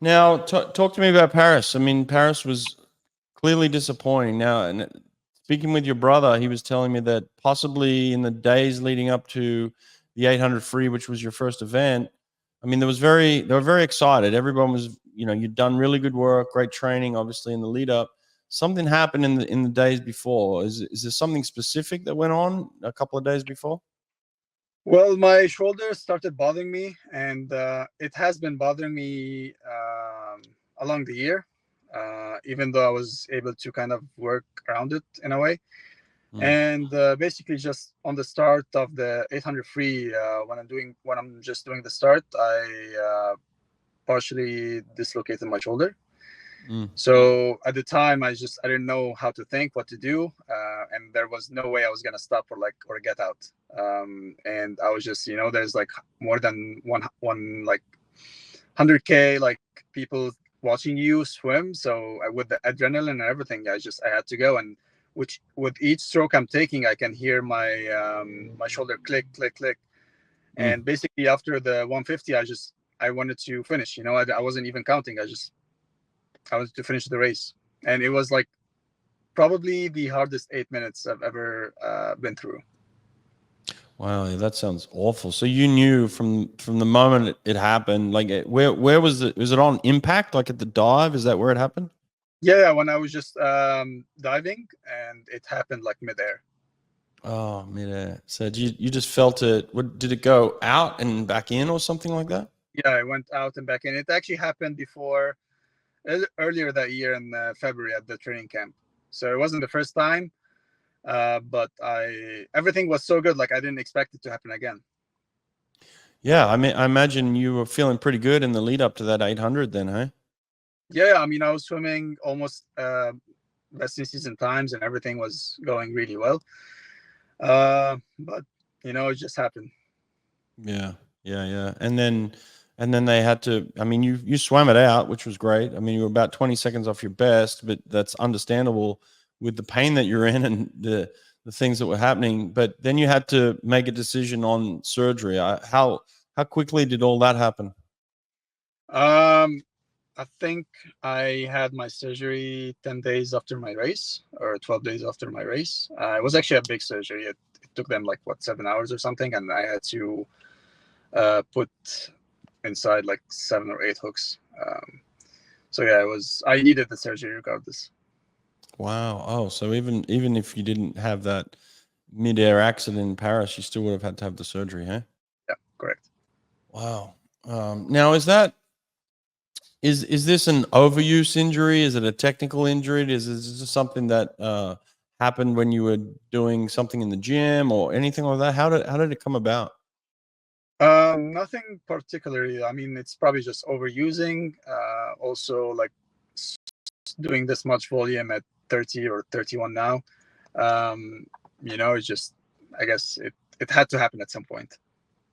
Now, talk to me about Paris. I mean, Paris was clearly disappointing. Now, and speaking with your brother, he was telling me that possibly in the days leading up to the 800 free, which was your first event, I mean, they were very excited. Everyone was, you'd done really good work, great training, obviously in the lead up. Something happened in the days before. Is there something specific that went on a couple of days before? Well, my shoulder started bothering me, and it has been bothering me along the year, even though I was able to kind of work around it in a way. Mm. And basically, just on the start of the 800 free, when I'm just doing the start, I partially dislocated my shoulder. Mm. So at the time, I didn't know how to think, what to do, and there was no way I was gonna stop or get out. And I was just, there's like more than one like 100K like people watching you swim. So with the adrenaline and everything, I had to go. And which with each stroke I'm taking, I can hear my shoulder click, click, click. Mm. And basically after the 150, I wanted to finish. I wasn't even counting. I wanted to finish the race, and it was like probably the hardest 8 minutes I've ever been through. Wow, yeah, that sounds awful. So you knew from the moment it happened, like where was it? Was it on impact, like at the dive? Is that where it happened? Yeah, when I was just diving, and it happened like midair. Oh, midair. So you just felt it? What did it go out and back in or something like that? Yeah, I went out and back in. It actually happened before earlier that year in February at the training camp. So it wasn't the first time, but I everything was so good. Like I didn't expect it to happen again. Yeah, I mean, I imagine you were feeling pretty good in the lead up to that 800, then, hey? Yeah, I mean, I was swimming almost best in season times, and everything was going really well. But it just happened. Yeah, yeah, yeah. And then they had to. I mean, you swam it out, which was great. I mean, you were about 20 seconds off your best, but that's understandable with the pain that you're in and the things that were happening. But then you had to make a decision on surgery. How quickly did all that happen? Um, I think I had my surgery 10 days after my race, or 12 days after my race. It was actually a big surgery. It took them like 7 hours or something, and I had to put inside like 7 or 8 hooks. So yeah, it was. I needed the surgery regardless. Wow. Oh, so even if you didn't have that mid-air accident in Paris, you still would have had to have the surgery, huh? Yeah, correct. Wow. Now, is this an overuse injury? Is it a technical injury? Is this something that happened when you were doing something in the gym or anything like that? How did it come about? Nothing particularly. I mean, it's probably just overusing. Also, like doing this much volume at 30 or 31 now. Um, it's just, I guess it had to happen at some point.